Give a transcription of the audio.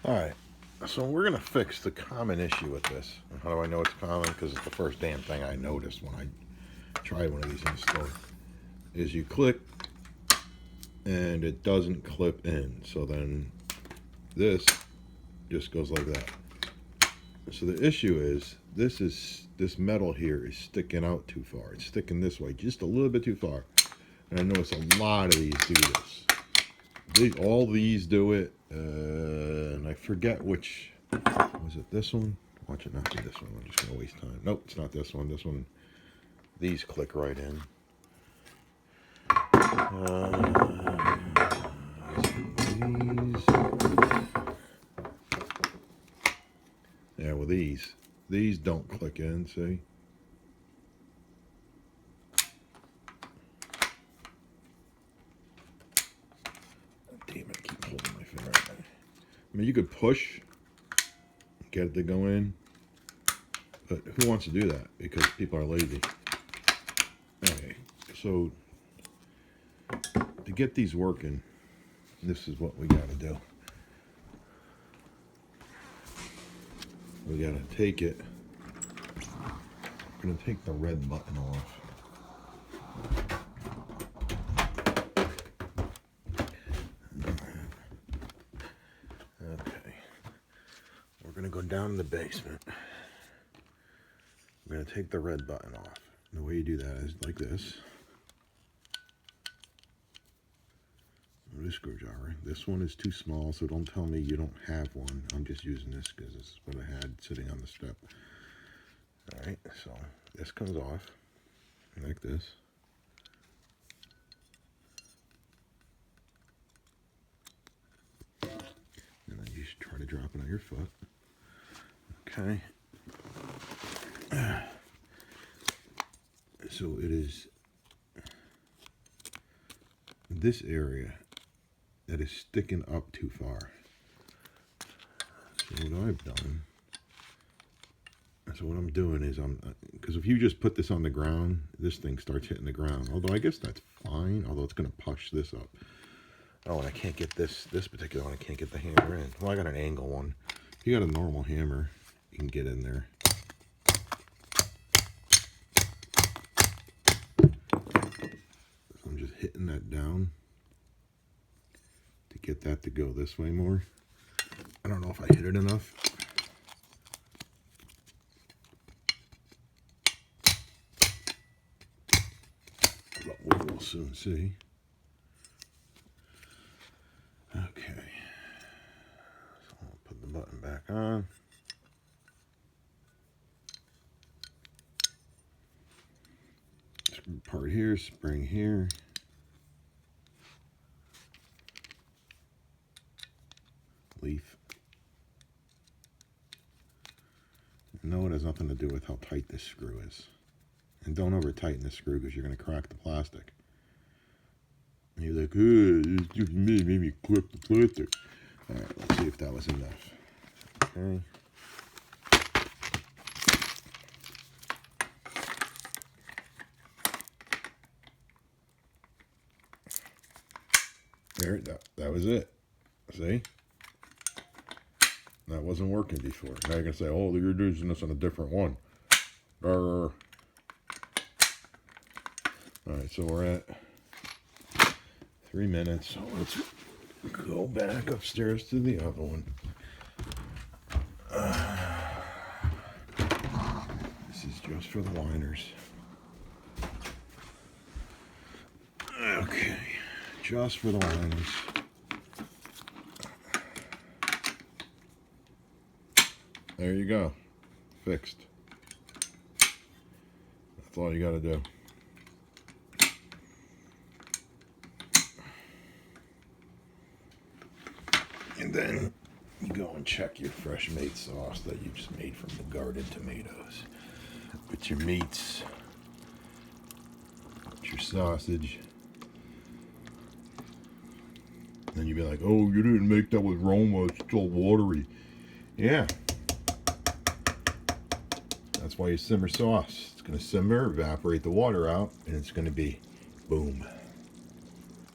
Alright, so we're going to fix the common issue with this. And how do I know it's common? Because it's the first damn thing I noticed when I tried one of these in the store. Is you click and it doesn't clip in. So then this just goes like that. So the issue is this metal here is sticking out too far. It's sticking this way just a little bit too far. And I notice a lot of these do this. All these do it. And I forget which. Was it this one? Watch it not be this one. I'm just going to waste time. Nope, it's not this one. This one. These click right in. Yeah, well these don't click in, see? Damn it, I keep holding my finger. I mean, you could push, get it to go in, but who wants to do that? Because people are lazy. Okay, so to get these working, this is what we got to do. We got to take it. I'm going to take the red button off. Okay. We're going to go down to the basement. I'm going to take the red button off. And the way you do that is like this. With a screwdriver. This one is too small, so don't tell me you don't have one. I'm just using this because this is what I had sitting on the step. Alright, so this comes off like this. And then you should try to drop it on your foot. Okay. So it is this area that is sticking up too far. So what I've done, so what I'm doing is because if you just put this on the ground, this thing starts hitting the ground. Although I guess that's fine, although it's going to push this up. Oh, and I can't get this particular one, I can't get the hammer in. Well, I got an angle one. If you got a normal hammer, you can get in there. So I'm just hitting that down to get that to go this way more. I don't know if I hit it enough. But we will soon see. Okay. So I'll put the button back on. Screw part here, spring here. Leaf. No, it has nothing to do with how tight this screw is. And don't over tighten the screw because you're going to crack the plastic. And you're like, oh, it's made me clip the plastic. Alright, let's see if that was enough. Okay. There, that was it. See? That wasn't working before. Now you're going to say, oh, you're using this on a different one. Alright, so we're at 3 minutes. So let's go back upstairs to the other one. This is just for the liners. Okay, just for the liners. There you go. Fixed. That's all you got to do. And then you go and check your fresh made sauce that you just made from the garden tomatoes. Put your meats, put your sausage. And then you'd be like, oh, you didn't make that with Roma, it's still watery. Yeah. That's why you simmer sauce. It's going to simmer, evaporate the water out, and it's going to be boom.